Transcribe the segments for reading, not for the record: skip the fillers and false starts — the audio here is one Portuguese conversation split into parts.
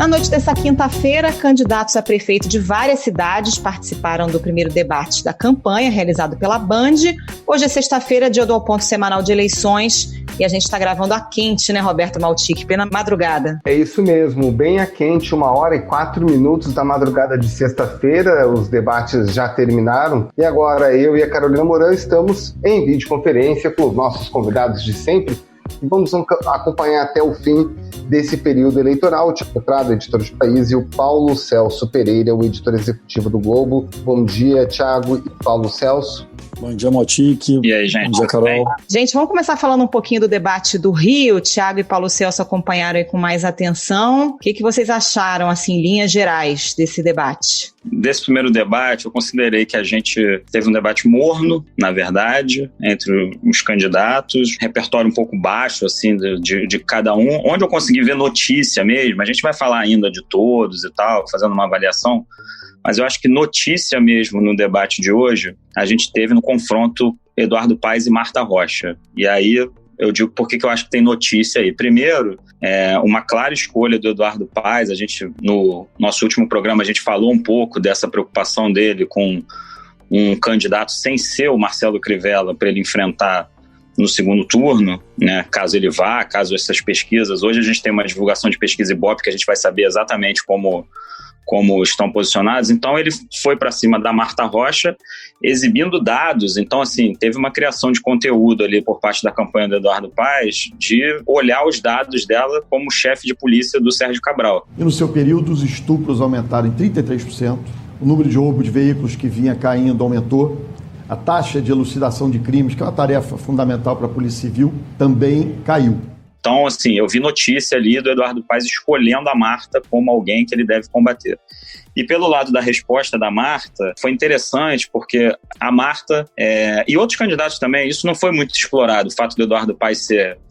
Na noite dessa quinta-feira, candidatos a prefeito de várias cidades participaram do primeiro debate da campanha realizado pela Band. Hoje é sexta-feira, dia do Ao Ponto semanal de eleições, e a gente está gravando a quente, né, Roberto Maltic? Pela madrugada. É isso mesmo, bem a quente, 1h04 da madrugada de sexta-feira. Os debates já terminaram e agora eu e a Carolina Moran estamos em videoconferência com os nossos convidados de sempre e vamos acompanhar até o fim desse período eleitoral. O Thiago Prado, editor de País, e o Paulo Celso Pereira, o editor executivo do Globo. Bom dia, Thiago e Paulo Celso. Bom dia, Maltic. E aí, gente? Bom dia, Carol. Gente, vamos começar falando um pouquinho do debate do Rio. Thiago e Paulo Celso acompanharam aí com mais atenção. O que vocês acharam, assim, em linhas gerais desse debate? Desse primeiro debate, eu considerei que a gente teve um debate morno, na verdade, entre os candidatos, repertório um pouco baixo, assim, de cada um, onde eu consegui ver notícia mesmo. A gente vai falar ainda de todos e tal, fazendo uma avaliação, mas eu acho que notícia mesmo no debate de hoje, a gente teve no confronto Eduardo Paes e Marta Rocha. E aí eu digo por que eu acho que tem notícia aí. Primeiro, uma clara escolha do Eduardo Paes. A gente, no nosso último programa, a gente falou um pouco dessa preocupação dele com um candidato sem ser o Marcelo Crivella para ele enfrentar no segundo turno, né, caso ele vá, caso essas pesquisas. Hoje a gente tem uma divulgação de pesquisa Ibope que a gente vai saber exatamente como estão posicionados. Então ele foi para cima da Marta Rocha, exibindo dados. Então, assim, teve uma criação de conteúdo ali por parte da campanha do Eduardo Paes de olhar os dados dela como chefe de polícia do Sérgio Cabral. E no seu período, os estupros aumentaram em 33%, o número de roubo de veículos que vinha caindo aumentou, a taxa de elucidação de crimes, que é uma tarefa fundamental para a Polícia Civil, também caiu. Então, assim, eu vi notícia ali do Eduardo Paes escolhendo a Marta como alguém que ele deve combater. E pelo lado da resposta da Marta, foi interessante porque a Marta e outros candidatos também, isso não foi muito explorado, o fato do Eduardo Paes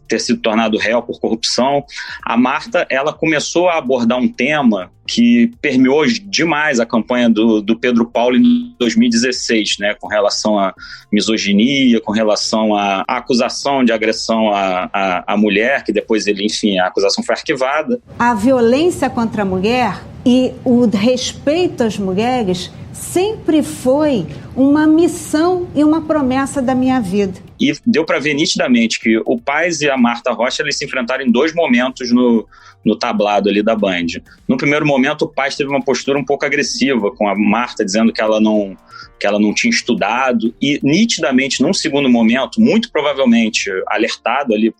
ter sido tornado réu por corrupção. A Marta, ela começou a abordar um tema que permeou demais a campanha do Pedro Paulo em 2016, né, com relação à misoginia, com relação à acusação de agressão à mulher, que depois a acusação foi arquivada. A violência contra a mulher e o respeito às mulheres sempre foi uma missão e uma promessa da minha vida. E deu para ver nitidamente que o Paes e a Marta Rocha, eles se enfrentaram em dois momentos no tablado ali da Band. No primeiro momento, o Paes teve uma postura um pouco agressiva com a Marta, dizendo que ela não tinha estudado, e nitidamente, num segundo momento, muito provavelmente alertado ali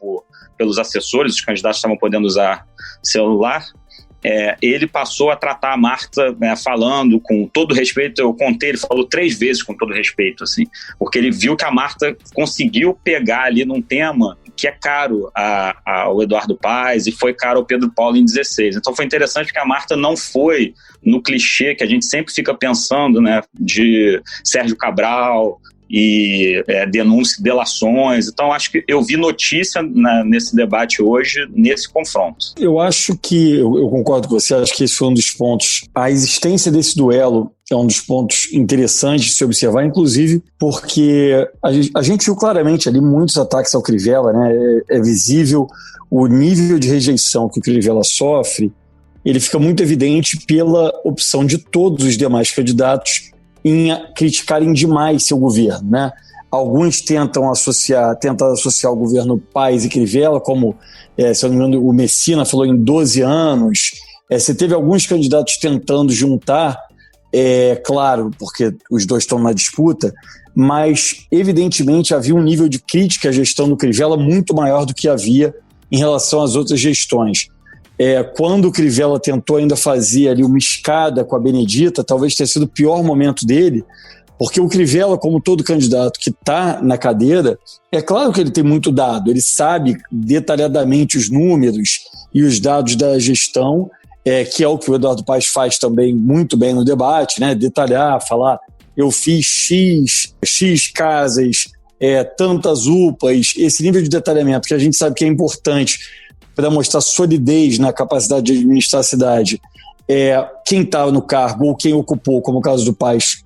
pelos assessores, os candidatos estavam podendo usar celular, ele passou a tratar a Marta falando com todo respeito. Eu contei, ele falou 3 vezes com todo respeito, assim, porque ele viu que a Marta conseguiu pegar ali num tema que é caro ao Eduardo Paes e foi caro ao Pedro Paulo em 16. Então foi interessante porque a Marta não foi no clichê que a gente sempre fica pensando, né, de Sérgio Cabral e denúncias, delações. Então acho que eu vi notícia nesse debate hoje, nesse confronto. Eu acho que, eu concordo com você, acho que esse foi um dos pontos. A existência desse duelo é um dos pontos interessantes de se observar, inclusive porque a gente viu claramente ali muitos ataques ao Crivella, né? É visível o nível de rejeição que o Crivella sofre, ele fica muito evidente pela opção de todos os demais candidatos em criticarem demais seu governo, né? Alguns tentam associar o governo Paes e Crivella, como, se eu não me engano, o Messina falou em 12 anos. Você teve alguns candidatos tentando juntar, claro, porque os dois estão na disputa, mas evidentemente havia um nível de crítica à gestão do Crivella muito maior do que havia em relação às outras gestões. Quando o Crivella tentou ainda fazer ali uma escada com a Benedita, talvez tenha sido o pior momento dele, porque o Crivella, como todo candidato que está na cadeira, é claro que ele tem muito dado, ele sabe detalhadamente os números e os dados da gestão, que é o que o Eduardo Paes faz também muito bem no debate, né? Detalhar, falar, eu fiz X casas, tantas UPAs, esse nível de detalhamento que a gente sabe que é importante para mostrar solidez na capacidade de administrar a cidade. Quem está no cargo ou quem ocupou, como o caso do Paes,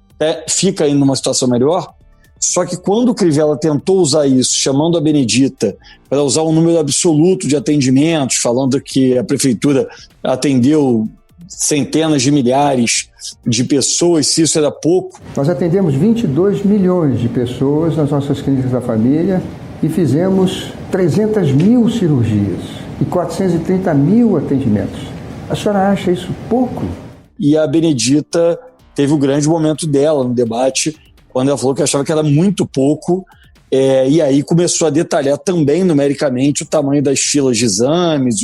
fica aí numa situação melhor. Só que quando o Crivella tentou usar isso, chamando a Benedita para usar um número absoluto de atendimentos, falando que a prefeitura atendeu centenas de milhares de pessoas, se isso era pouco. Nós atendemos 22 milhões de pessoas nas nossas clínicas da família e fizemos 300 mil cirurgias e 430 mil atendimentos. A senhora acha isso pouco? E a Benedita teve o grande momento dela no debate, quando ela falou que achava que era muito pouco, e aí começou a detalhar também numericamente o tamanho das filas de exames,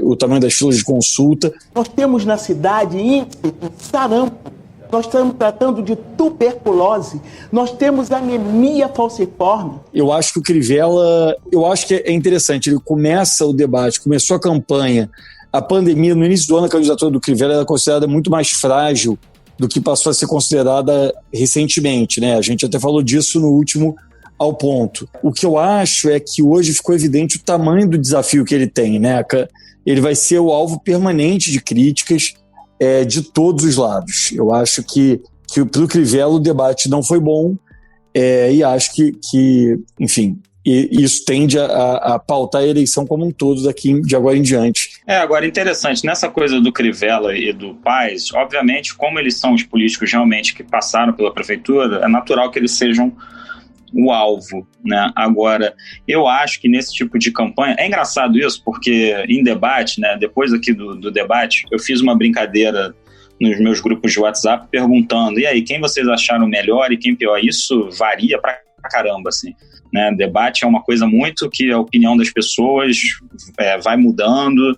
o tamanho das filas de consulta. Nós temos na cidade índice de sarampo, nós estamos tratando de tuberculose, nós temos anemia falciforme. Eu acho que o Crivella, eu acho que é interessante, ele começa o debate, começou a campanha, a pandemia, no início do ano a candidatura do Crivella era considerada muito mais frágil do que passou a ser considerada recentemente, né? A gente até falou disso no último Ao Ponto. O que eu acho é que hoje ficou evidente o tamanho do desafio que ele tem, né? Ele vai ser o alvo permanente de críticas de todos os lados. Eu acho que para o Crivella o debate não foi bom e acho que enfim, isso tende a pautar a eleição como um todo de agora em diante. Agora interessante, nessa coisa do Crivella e do Paes, obviamente, como eles são os políticos realmente que passaram pela prefeitura, é natural que eles sejam o alvo, né? Agora, eu acho que nesse tipo de campanha, é engraçado isso, porque em debate, né, depois aqui do debate, eu fiz uma brincadeira nos meus grupos de WhatsApp perguntando, e aí, quem vocês acharam melhor e quem pior? Isso varia pra caramba, assim, né? Debate é uma coisa muito que a opinião das pessoas vai mudando,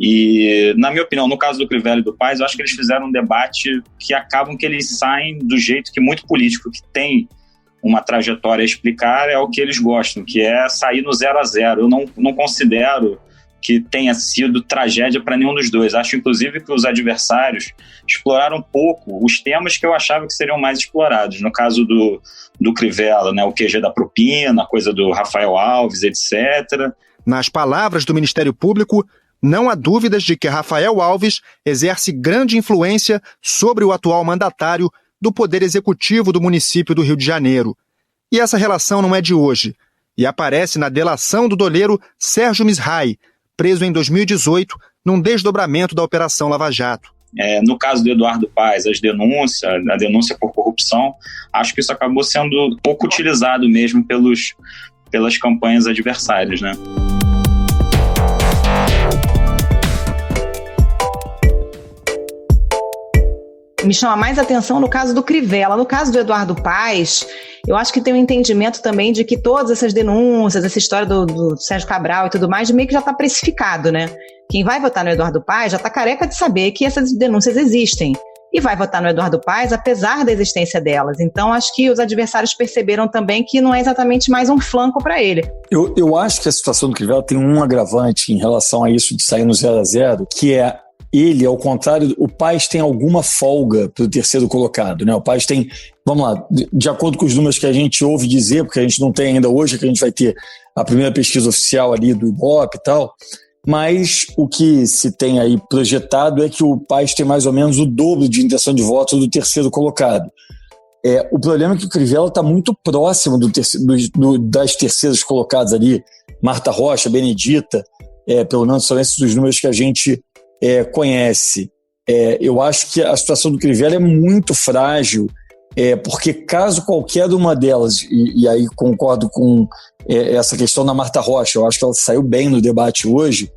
e, na minha opinião, no caso do Crivella e do Paes, eu acho que eles fizeram um debate que acabam que eles saem do jeito que muito político que tem uma trajetória a explicar é o que eles gostam, que é sair no 0 a 0. Eu não considero que tenha sido tragédia para nenhum dos dois. Acho, inclusive, que os adversários exploraram pouco os temas que eu achava que seriam mais explorados. No caso do Crivella, né, o QG da propina, a coisa do Rafael Alves, etc. Nas palavras do Ministério Público, não há dúvidas de que Rafael Alves exerce grande influência sobre o atual mandatário do Poder Executivo do município do Rio de Janeiro. E essa relação não é de hoje, e aparece na delação do doleiro Sérgio Misrai, preso em 2018 num desdobramento da Operação Lava Jato. No caso do Eduardo Paes, a denúncia por corrupção, acho que isso acabou sendo pouco utilizado mesmo pelas campanhas adversárias, né? Me chama mais atenção no caso do Crivella. No caso do Eduardo Paes, eu acho que tem um entendimento também de que todas essas denúncias, essa história do Sérgio Cabral e tudo mais, meio que já está precificado, né? Quem vai votar no Eduardo Paes já está careca de saber que essas denúncias existem. E vai votar no Eduardo Paes apesar da existência delas. Então, acho que os adversários perceberam também que não é exatamente mais um flanco para ele. Eu acho que a situação do Crivella tem um agravante em relação a isso de sair no 0 a 0, que é ele, ao contrário, o Paes tem alguma folga para o terceiro colocado, né? O Paes tem, vamos lá, de acordo com os números que a gente ouve dizer, porque a gente não tem ainda hoje, que a gente vai ter a primeira pesquisa oficial ali do Ibope e tal, mas o que se tem aí projetado é que o Paes tem mais ou menos o dobro de intenção de voto do terceiro colocado. O problema é que o Crivella está muito próximo das terceiras colocadas ali, Marta Rocha, Benedita, pelo menos são esses os números que a gente conhece. Eu acho que a situação do Crivella é muito frágil, porque caso qualquer uma delas, e aí concordo com essa questão da Marta Rocha, eu acho que ela saiu bem no debate hoje,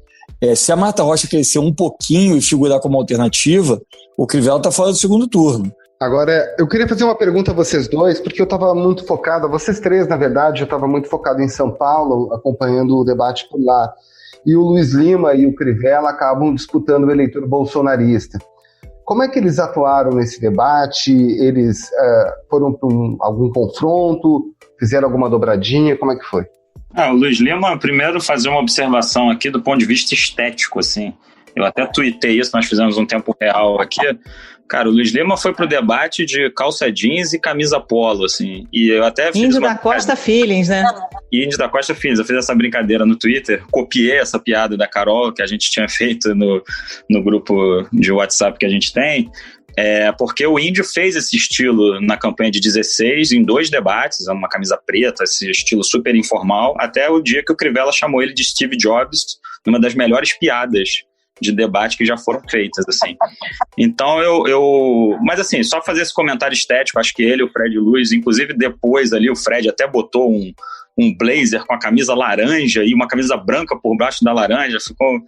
se a Marta Rocha crescer um pouquinho e figurar como alternativa, o Crivella está fora do segundo turno. Agora, eu queria fazer uma pergunta a vocês dois, porque eu estava muito focado, vocês três, na verdade, eu estava muito focado em São Paulo, acompanhando o debate por lá. E o Luiz Lima e o Crivella acabam disputando o eleitor bolsonarista. Como é que eles atuaram nesse debate? Eles foram para algum confronto? Fizeram alguma dobradinha? Como é que foi? O Luiz Lima, primeiro fazer uma observação aqui do ponto de vista estético, assim. Eu até tuitei isso, nós fizemos um tempo real aqui. Cara, o Luiz Lima foi pro debate de calça jeans e camisa polo, assim. E eu até fiz Índio da Costa Feelings, né? Índio da Costa Feelings. Eu fiz essa brincadeira no Twitter, copiei essa piada da Carol, que a gente tinha feito no grupo de WhatsApp que a gente tem, porque o Índio fez esse estilo na campanha de 16, em 2 debates, uma camisa preta, esse estilo super informal, até o dia que o Crivella chamou ele de Steve Jobs, numa das melhores piadas de debate que já foram feitas, assim. Então, mas assim, só fazer esse comentário estético, acho que ele, o Fred Luiz, inclusive depois ali, o Fred até botou um blazer com a camisa laranja e uma camisa branca por baixo da laranja, ficou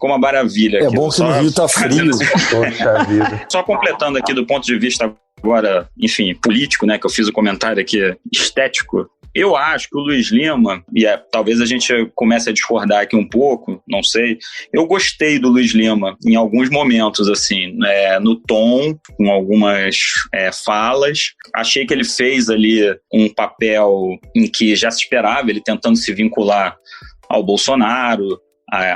uma maravilha. É bom que no Rio tá frio. Só completando aqui do ponto de vista agora, enfim, político, né, que eu fiz o comentário aqui, estético, eu acho que o Luiz Lima, e talvez a gente comece a discordar aqui um pouco, não sei, eu gostei do Luiz Lima em alguns momentos, assim, no tom, com algumas falas. Achei que ele fez ali um papel em que já se esperava, ele tentando se vincular ao Bolsonaro,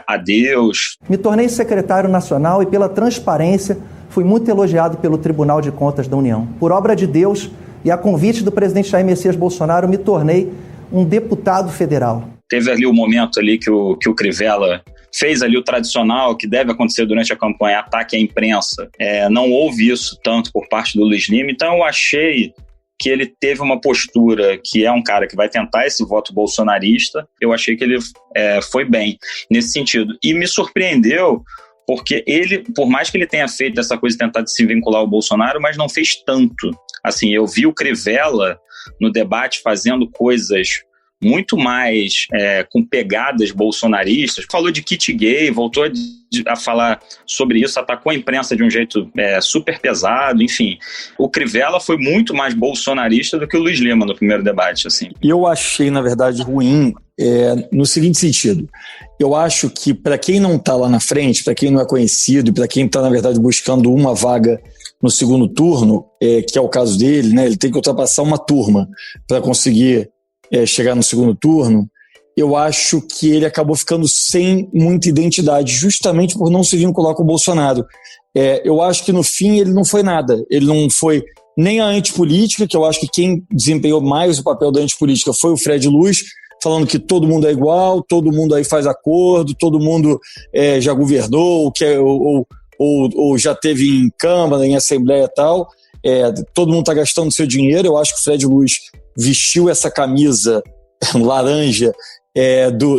a Deus. Me tornei secretário nacional e pela transparência fui muito elogiado pelo Tribunal de Contas da União. Por obra de Deus e a convite do presidente Jair Messias Bolsonaro, me tornei um deputado federal. Teve ali o momento ali que o Crivella fez ali o tradicional que deve acontecer durante a campanha, ataque à imprensa. Não houve isso tanto por parte do Luiz Lima, então eu achei que ele teve uma postura que é um cara que vai tentar esse voto bolsonarista. Eu achei que ele foi bem nesse sentido. E me surpreendeu porque ele, por mais que ele tenha feito essa coisa de tentar se vincular ao Bolsonaro, mas não fez tanto. Assim, eu vi o Crivella no debate fazendo coisas muito mais com pegadas bolsonaristas. Falou de kit gay, voltou a falar sobre isso, atacou a imprensa de um jeito super pesado, enfim. O Crivella foi muito mais bolsonarista do que o Luiz Lima no primeiro debate, assim. E eu achei, na verdade, ruim no seguinte sentido. Eu acho que para quem não está lá na frente, para quem não é conhecido, para quem está, na verdade, buscando uma vaga no segundo turno, que é o caso dele, né, ele tem que ultrapassar uma turma para conseguir chegar no segundo turno. Eu acho que ele acabou ficando sem muita identidade, justamente por não se vincular com o Bolsonaro. Eu acho que no fim ele não foi nada. Ele não foi nem a antipolítica, que eu acho que quem desempenhou mais o papel da antipolítica foi o Fred Luiz, falando que todo mundo é igual, todo mundo aí faz acordo, todo mundo já governou, ou já teve em Câmara, em Assembleia e tal. Todo mundo está gastando seu dinheiro. Eu acho que o Fred Luiz vestiu essa camisa laranja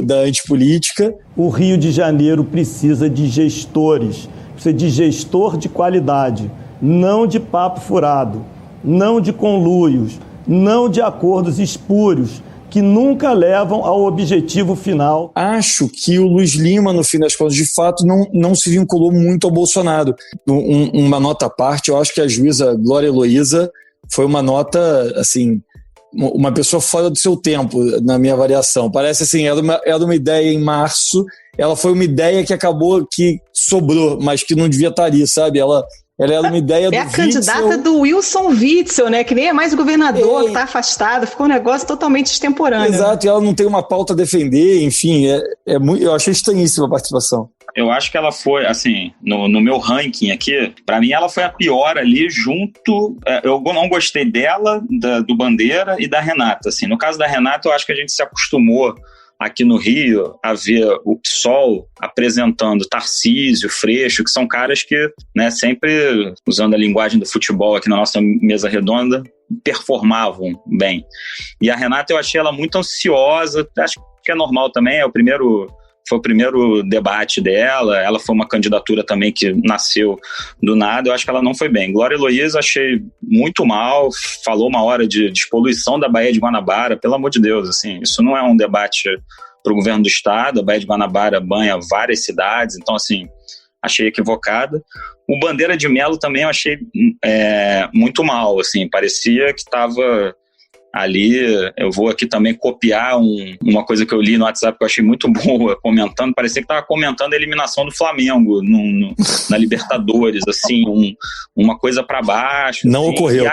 da antipolítica. O Rio de Janeiro precisa de gestores, precisa de gestor de qualidade, não de papo furado, não de conluios, não de acordos espúrios, que nunca levam ao objetivo final. Acho que o Luiz Lima, no fim das contas, de fato, não se vinculou muito ao Bolsonaro. Uma nota à parte, eu acho que a juíza Glória Heloísa foi uma nota, assim, uma pessoa fora do seu tempo, na minha avaliação. Parece assim, era uma ideia em março, ela foi uma ideia que acabou, que sobrou, mas que não devia estar ali, sabe? Ela era uma ideia do Witzel. É a candidata do Wilson Witzel, né? Que nem é mais o governador, que está afastado. Ficou um negócio totalmente extemporâneo. Exato, e ela não tem uma pauta a defender, enfim, eu achei estranhíssima a participação. Eu acho que ela foi, assim, no meu ranking aqui, pra mim ela foi a pior ali junto. Eu não gostei dela, do Bandeira e da Renata, assim. No caso da Renata, eu acho que a gente se acostumou aqui no Rio a ver o PSOL apresentando Tarcísio, Freixo, que são caras que, né, sempre, usando a linguagem do futebol aqui na nossa mesa redonda, performavam bem. E a Renata, eu achei ela muito ansiosa, acho que é normal também, foi o primeiro debate dela, ela foi uma candidatura também que nasceu do nada, eu acho que ela não foi bem. Glória Heloísa, achei muito mal, falou uma hora de despoluição da Baía de Guanabara, pelo amor de Deus, assim, isso não é um debate para o governo do estado, a Baía de Guanabara banha várias cidades, então, assim, achei equivocada. O Bandeira de Melo também eu achei muito mal, assim, parecia que estava ali. Eu vou aqui também copiar uma coisa que eu li no WhatsApp que eu achei muito boa, comentando, parecia que estava comentando a eliminação do Flamengo na Libertadores, assim, uma coisa para baixo. Não assim, ocorreu,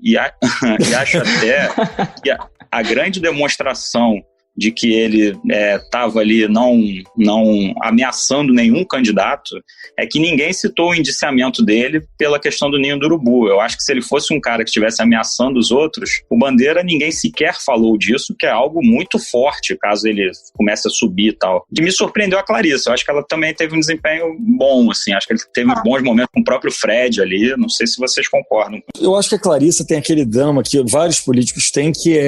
e acho até que a grande demonstração de que ele estava ali não ameaçando nenhum candidato, é que ninguém citou o indiciamento dele pela questão do Ninho do Urubu. Eu acho que se ele fosse um cara que estivesse ameaçando os outros, o Bandeira, ninguém sequer falou disso, que é algo muito forte, caso ele comece a subir e tal. E me surpreendeu a Clarissa, eu acho que ela também teve um desempenho bom, assim, acho que ele teve bons momentos com o próprio Fred ali, não sei se vocês concordam. Eu acho que a Clarissa tem aquele drama que vários políticos têm, que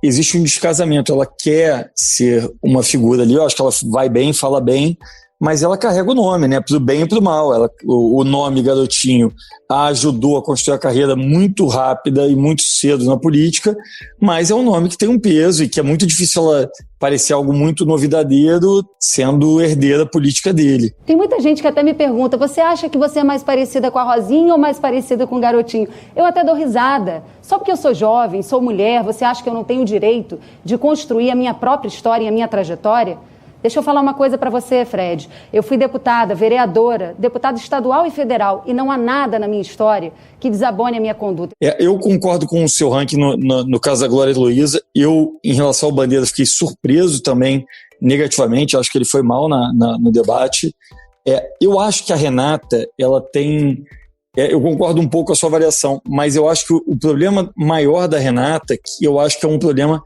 existe um descasamento. Ela quer ser uma figura ali, eu acho que ela vai bem, fala bem, mas ela carrega o nome, né? Pro bem e pro mal. O nome Garotinho a ajudou a construir a carreira muito rápida e muito cedo na política, mas é um nome que tem um peso e que é muito difícil ela parecer algo muito novidadeiro sendo herdeira política dele. Tem muita gente que até me pergunta, você acha que você é mais parecida com a Rosinha ou mais parecida com o Garotinho? Eu até dou risada. Só porque eu sou jovem, sou mulher, você acha que eu não tenho o direito de construir a minha própria história e a minha trajetória? Deixa eu falar uma coisa para você, Fred. Eu fui deputada, vereadora, deputada estadual e federal, e não há nada na minha história que desabone a minha conduta. Eu concordo com o seu ranking no caso da Glória Heloísa. Eu, em relação ao Bandeira, fiquei surpreso também negativamente. Acho que ele foi mal no debate. Eu acho que a Renata, ela tem... eu concordo um pouco com a sua avaliação, mas eu acho que o problema maior da Renata, que eu acho que é um problema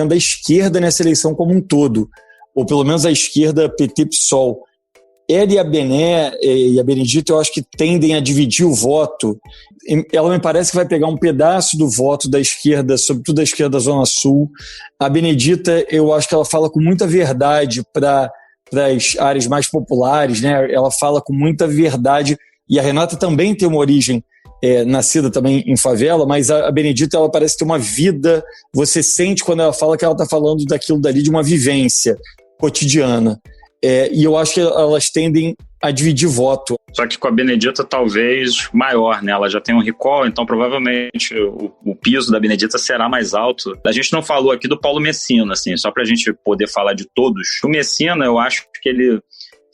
da esquerda nessa eleição como um todo, ou pelo menos a esquerda PT-PSOL. Ela e a Bené e a Benedita, eu acho que tendem a dividir o voto. Ela me parece que vai pegar um pedaço do voto da esquerda, sobretudo da esquerda da Zona Sul. A Benedita, eu acho que ela fala com muita verdade para as áreas mais populares, né? Ela fala com muita verdade. E a Renata também tem uma origem nascida também em favela, mas a Benedita, ela parece ter uma vida. Você sente quando ela fala que ela está falando daquilo dali, de uma vivência cotidiana. E eu acho que elas tendem a dividir voto. Só que com a Benedita talvez maior, né? Ela já tem um recall, então provavelmente o piso da Benedita será mais alto. A gente não falou aqui do Paulo Messina, assim, só pra gente poder falar de todos. O Messina, eu acho que ele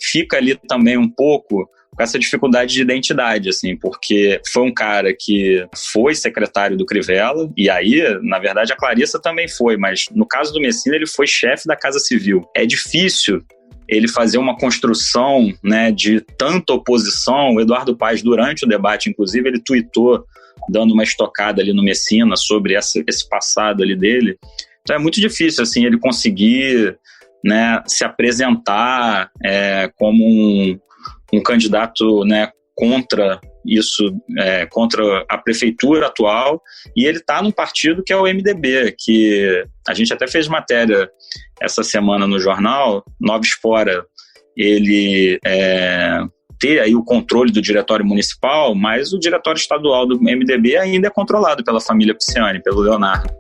fica ali também um pouco com essa dificuldade de identidade, assim, porque foi um cara que foi secretário do Crivella, e aí, na verdade, a Clarissa também foi, mas no caso do Messina, ele foi chefe da Casa Civil. É difícil ele fazer uma construção, né, de tanta oposição. O Eduardo Paes, durante o debate, inclusive, ele tuitou, dando uma estocada ali no Messina sobre esse passado ali dele. Então é muito difícil, assim, ele conseguir, né, se apresentar como um candidato, né, contra isso, contra a prefeitura atual, e ele está num partido que é o MDB, que a gente até fez matéria essa semana no jornal. Nova Espora, ele ter aí o controle do diretório municipal, mas o diretório estadual do MDB ainda é controlado pela família Pisciani, pelo Leonardo.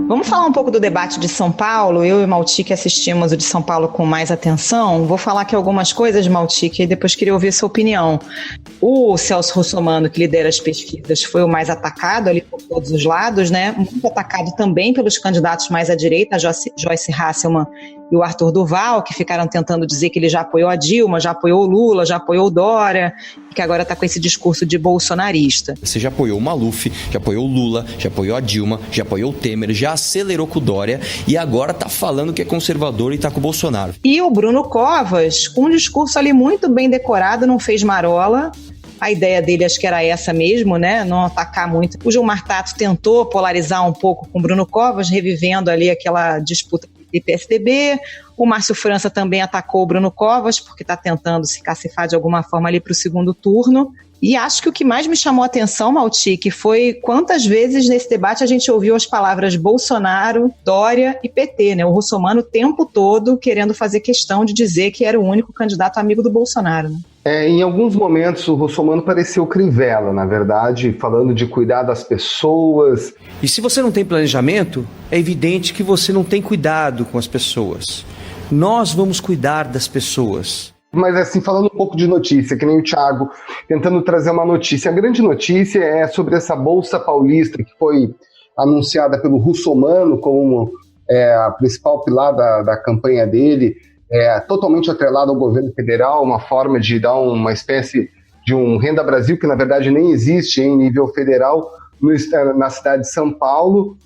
Vamos falar um pouco do debate de São Paulo. Eu e Maltic assistimos o de São Paulo com mais atenção. Vou falar aqui algumas coisas, Maltic, e depois queria ouvir sua opinião. O Celso Russomano, que lidera as pesquisas, foi o mais atacado ali por todos os lados, né? Muito atacado também pelos candidatos mais à direita, a Joyce Hasselmann e o Arthur Duval, que ficaram tentando dizer que ele já apoiou a Dilma, já apoiou o Lula, já apoiou o Dória, e que agora está com esse discurso de bolsonarista. Você já apoiou o Maluf, já apoiou o Lula, já apoiou a Dilma, já apoiou o Temer, já acelerou com o Dória e agora tá falando que é conservador e tá com o Bolsonaro. E o Bruno Covas, com um discurso ali muito bem decorado, não fez marola. A ideia dele acho que era essa mesmo, né? Não atacar muito. O Gilmar Tato tentou polarizar um pouco com o Bruno Covas, revivendo ali aquela disputa de PSDB. O Márcio França também atacou o Bruno Covas, porque está tentando se cacifar de alguma forma ali para o segundo turno. E acho que o que mais me chamou a atenção, Maltic, foi quantas vezes nesse debate a gente ouviu as palavras Bolsonaro, Dória e PT, né? O Russomano o tempo todo querendo fazer questão de dizer que era o único candidato amigo do Bolsonaro, né? Em alguns momentos o Russomano pareceu Crivella, na verdade, falando de cuidar das pessoas. E se você não tem planejamento, é evidente que você não tem cuidado com as pessoas. Nós vamos cuidar das pessoas. Mas assim, falando um pouco de notícia, que nem o Thiago, tentando trazer uma notícia. A grande notícia é sobre essa Bolsa Paulista, que foi anunciada pelo Russomano como a principal pilar da campanha dele, totalmente atrelada ao governo federal, uma forma de dar uma espécie de um Renda Brasil, que na verdade nem existe em nível federal, na cidade de São Paulo,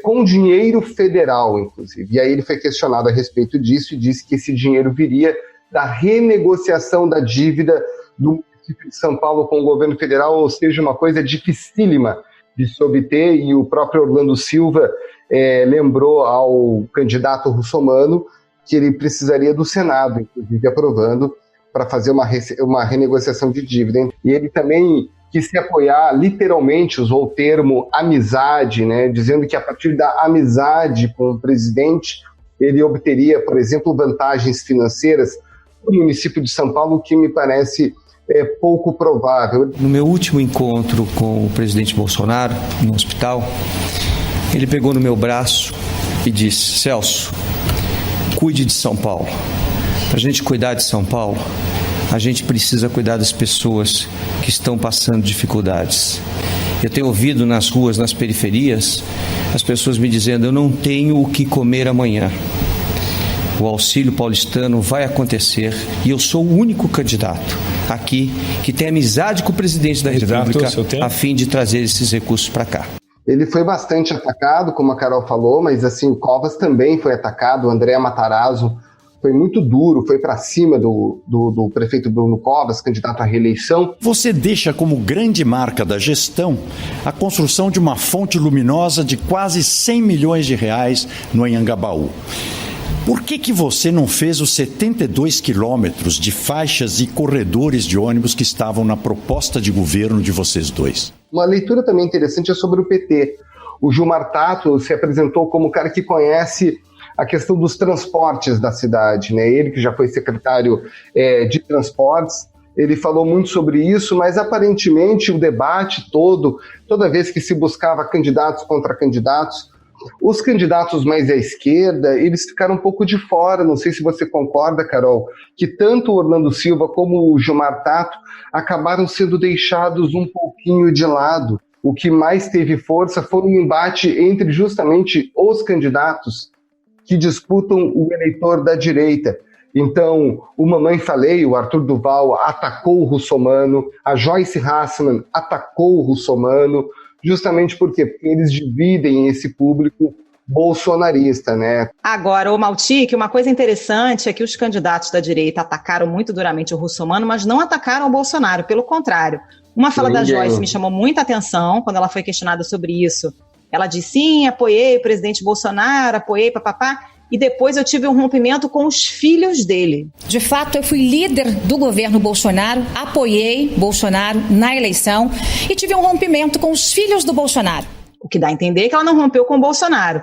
com dinheiro federal, inclusive. E aí ele foi questionado a respeito disso e disse que esse dinheiro viria da renegociação da dívida do município de São Paulo com o governo federal, ou seja, uma coisa dificílima de se obter, e o próprio Orlando Silva lembrou ao candidato Russomano que ele precisaria do Senado, inclusive, aprovando para fazer uma renegociação de dívida. E ele também que se apoiar, literalmente usou o termo amizade, né, dizendo que a partir da amizade com o presidente, ele obteria, por exemplo, vantagens financeiras no município de São Paulo, que me parece pouco provável. No meu último encontro com o presidente Bolsonaro, no hospital, ele pegou no meu braço e disse: Celso, cuide de São Paulo. Para a gente cuidar de São Paulo, a gente precisa cuidar das pessoas que estão passando dificuldades. Eu tenho ouvido nas ruas, nas periferias, as pessoas me dizendo: eu não tenho o que comer amanhã. O auxílio paulistano vai acontecer e eu sou o único candidato aqui que tem amizade com o presidente da República a fim de trazer esses recursos para cá. Ele foi bastante atacado, como a Carol falou, mas assim, o Covas também foi atacado, o André Matarazzo foi muito duro, foi para cima do prefeito Bruno Covas, candidato à reeleição. Você deixa como grande marca da gestão a construção de uma fonte luminosa de quase 100 milhões de reais no Anhangabaú. Por que você não fez os 72 quilômetros de faixas e corredores de ônibus que estavam na proposta de governo de vocês dois? Uma leitura também interessante é sobre o PT. O Gilmar Tato se apresentou como o cara que conhece a questão dos transportes da cidade, né? Ele que já foi secretário de transportes, ele falou muito sobre isso, mas aparentemente o debate toda vez que se buscava candidatos contra candidatos, os candidatos mais à esquerda, eles ficaram um pouco de fora. Não sei se você concorda, Carol, que tanto o Orlando Silva como o Gilmar Tato acabaram sendo deixados um pouquinho de lado. O que mais teve força foi um embate entre justamente os candidatos que disputam o eleitor da direita. Então, o Mamãe Falei, o Arthur Duval, atacou o Russomano, a Joyce Hasselmann atacou o Russomano, justamente por quê? Porque eles dividem esse público bolsonarista, né? Agora, ô Maltic, uma coisa interessante é que os candidatos da direita atacaram muito duramente o Russomano, mas não atacaram o Bolsonaro, pelo contrário. Uma fala da Joyce me chamou muita atenção quando ela foi questionada sobre isso. Ela disse: sim, apoiei o presidente Bolsonaro, apoiei papapá, e depois eu tive um rompimento com os filhos dele. De fato, eu fui líder do governo Bolsonaro, apoiei Bolsonaro na eleição e tive um rompimento com os filhos do Bolsonaro. O que dá a entender que ela não rompeu com o Bolsonaro.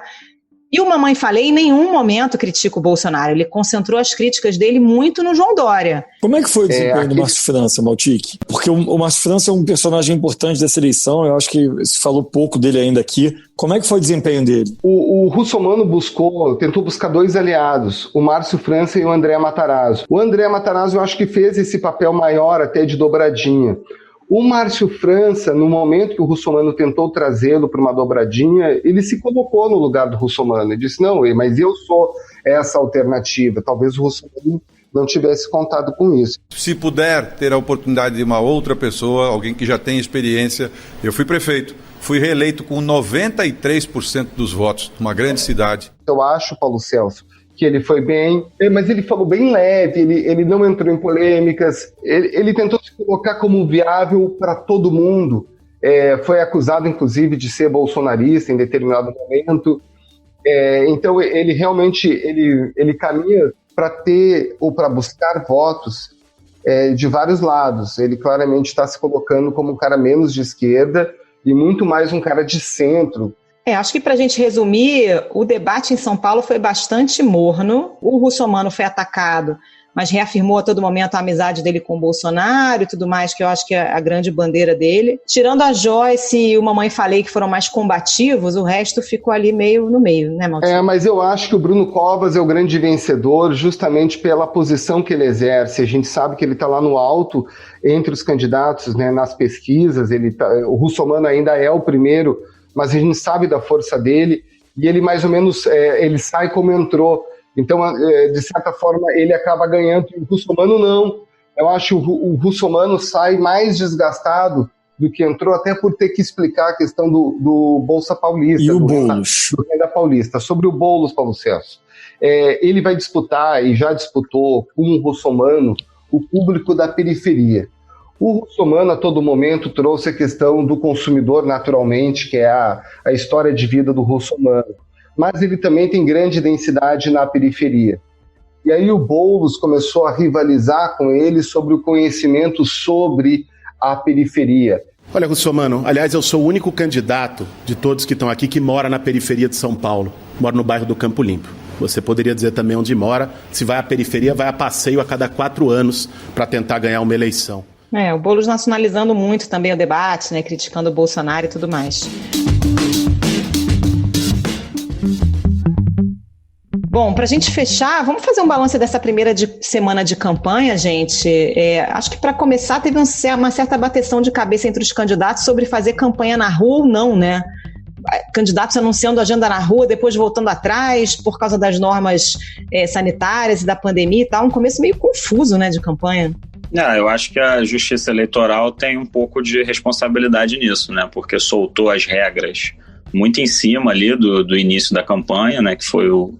E o Mamãe Falei em nenhum momento critica o Bolsonaro, ele concentrou as críticas dele muito no João Dória. Como é que foi o desempenho do Márcio França, Maltic? Porque o Márcio França é um personagem importante dessa eleição, eu acho que se falou pouco dele ainda aqui. Como é que foi o desempenho dele? O Russomano tentou buscar dois aliados, o Márcio França e o André Matarazzo. O André Matarazzo eu acho que fez esse papel maior até de dobradinha. O Márcio França, no momento que o Russomano tentou trazê-lo para uma dobradinha, ele se colocou no lugar do Russomano. Ele disse: não, mas eu sou essa alternativa. Talvez o Russomano não tivesse contado com isso. Se puder ter a oportunidade de uma outra pessoa, alguém que já tem experiência, eu fui prefeito. Fui reeleito com 93% dos votos, numa grande cidade. Eu acho, Paulo Celso, que ele foi bem, mas ele falou bem leve, ele não entrou em polêmicas, ele tentou se colocar como viável para todo mundo, foi acusado inclusive de ser bolsonarista em determinado momento, então ele realmente ele caminha para ter ou para buscar votos de vários lados. Ele claramente está se colocando como um cara menos de esquerda e muito mais um cara de centro. Acho que para a gente resumir, o debate em São Paulo foi bastante morno. O Russomano foi atacado, mas reafirmou a todo momento a amizade dele com o Bolsonaro e tudo mais, que eu acho que é a grande bandeira dele. Tirando a Joyce e o Mamãe Falei, que foram mais combativos, o resto ficou ali meio no meio, né, Maltinho? Mas eu acho que o Bruno Covas é o grande vencedor justamente pela posição que ele exerce. A gente sabe que ele está lá no alto entre os candidatos, né, nas pesquisas. O Russomano ainda é o primeiro, mas a gente sabe da força dele, e ele mais ou menos ele sai como entrou. Então, de certa forma, ele acaba ganhando, e o Russomano não. Eu acho que o Russomano sai mais desgastado do que entrou, até por ter que explicar a questão do Bolsa Paulista. E o Boulos? Do Renda Paulista. Sobre o Boulos, Paulo Celso. Ele vai disputar, e já disputou com o Russomano, o público da periferia. O Russomano, a todo momento, trouxe a questão do consumidor, naturalmente, que é a história de vida do Russomano. Mas ele também tem grande densidade na periferia. E aí o Boulos começou a rivalizar com ele sobre o conhecimento sobre a periferia. Olha, Russomano, aliás, eu sou o único candidato de todos que estão aqui que mora na periferia de São Paulo. Moro no bairro do Campo Limpo. Você poderia dizer também onde mora. Se vai à periferia, vai a passeio a cada 4 anos para tentar ganhar uma eleição. O Boulos nacionalizando muito também o debate, né, criticando o Bolsonaro e tudo mais. Bom, para a gente fechar, vamos fazer um balanço dessa primeira semana de campanha, gente. Acho que para começar teve uma certa bateção de cabeça entre os candidatos sobre fazer campanha na rua ou não, né? Candidatos anunciando agenda na rua, depois voltando atrás por causa das normas sanitárias e da pandemia e tal. Um começo meio confuso, né, de campanha. Eu acho que a Justiça Eleitoral tem um pouco de responsabilidade nisso, né? Porque soltou as regras muito em cima ali do início da campanha, né? Que foi o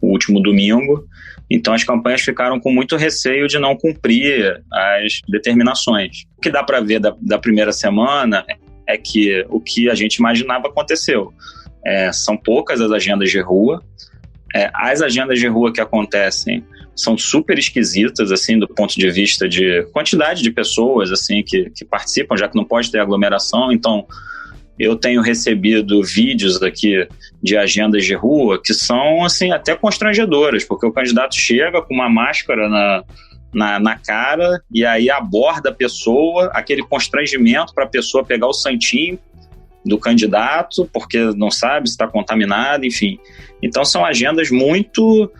último domingo. Então as campanhas ficaram com muito receio de não cumprir as determinações. O que dá para ver da primeira semana é que o que a gente imaginava aconteceu. São poucas as agendas de rua. As agendas de rua que acontecem são super esquisitas, assim, do ponto de vista de quantidade de pessoas, assim, que participam, já que não pode ter aglomeração. Então, eu tenho recebido vídeos aqui de agendas de rua que são, assim, até constrangedoras, porque o candidato chega com uma máscara na cara e aí aborda a pessoa, aquele constrangimento para a pessoa pegar o santinho do candidato, porque não sabe se está contaminado, enfim. Então são agendas muito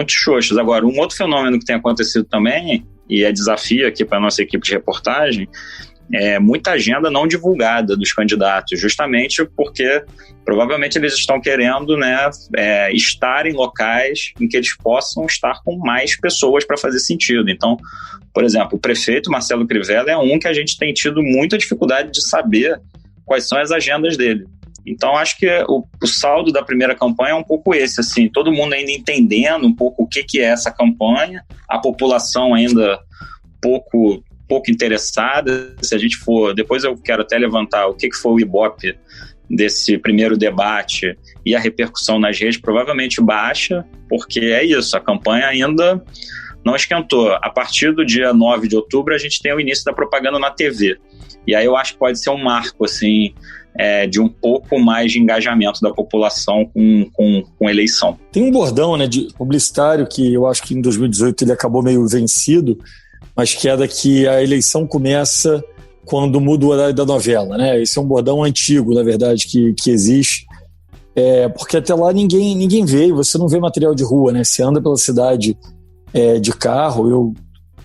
xoxas. Agora, um outro fenômeno que tem acontecido também, e é desafio aqui para a nossa equipe de reportagem, muita agenda não divulgada dos candidatos, justamente porque provavelmente eles estão querendo, né, estar em locais em que eles possam estar com mais pessoas para fazer sentido. Então, por exemplo, o prefeito Marcelo Crivella é um que a gente tem tido muita dificuldade de saber quais são as agendas dele. Então, acho que o saldo da primeira campanha é um pouco esse, assim, todo mundo ainda entendendo um pouco o que é essa campanha, a população ainda pouco interessada. Se a gente for, depois eu quero até levantar o que foi o Ibope desse primeiro debate e a repercussão nas redes, provavelmente baixa, porque é isso, a campanha ainda não esquentou. A partir do dia 9 de outubro a gente tem o início da propaganda na TV, e aí eu acho que pode ser um marco, assim, de um pouco mais de engajamento da população com eleição. Tem um bordão, né, de publicitário que eu acho que em 2018 ele acabou meio vencido, mas que é que a eleição começa quando muda o horário da novela, né? Esse é um bordão antigo, na verdade, que existe, porque até lá ninguém vê, você não vê material de rua, né? Você anda pela cidade de carro,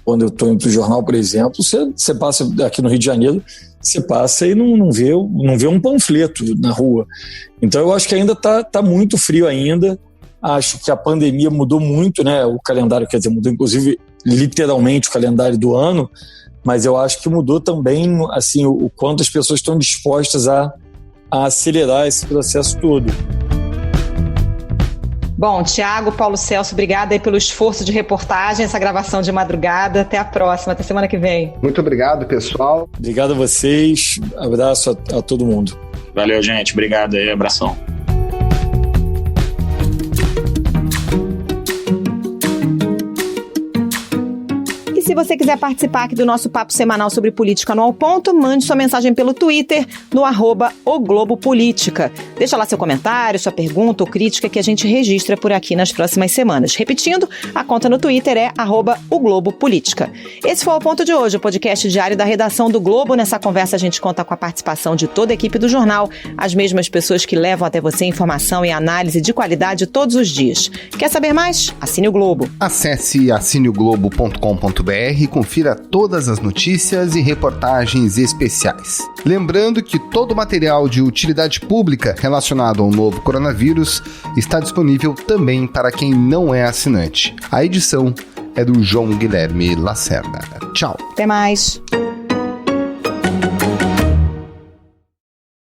quando eu estou indo para o jornal, por exemplo, você passa aqui no Rio de Janeiro, você passa e não vê um panfleto na rua. Então eu acho que ainda tá muito frio ainda. Acho que a pandemia mudou muito, né? O calendário, quer dizer, mudou inclusive literalmente o calendário do ano, mas eu acho que mudou também, assim, o quanto as pessoas estão dispostas a acelerar esse processo todo. Bom, Tiago, Paulo Celso, obrigada aí pelo esforço de reportagem, essa gravação de madrugada. Até a próxima, até semana que vem. Muito obrigado, pessoal. Obrigado a vocês, abraço a todo mundo. Valeu, gente, obrigado aí, abração. Se você quiser participar aqui do nosso papo semanal sobre política no Ao Ponto, mande sua mensagem pelo Twitter no @oglobopolítica. Deixa lá seu comentário, sua pergunta ou crítica que a gente registra por aqui nas próximas semanas. Repetindo, a conta no Twitter é @oglobopolítica. Esse foi o Ao Ponto de hoje, o podcast diário da redação do Globo. Nessa conversa a gente conta com a participação de toda a equipe do jornal, as mesmas pessoas que levam até você informação e análise de qualidade todos os dias. Quer saber mais? Assine o Globo. Acesse assineoglobo.com.br e confira todas as notícias e reportagens especiais. Lembrando que todo o material de utilidade pública relacionado ao novo coronavírus está disponível também para quem não é assinante. A edição é do João Guilherme Lacerda. Tchau. Até mais.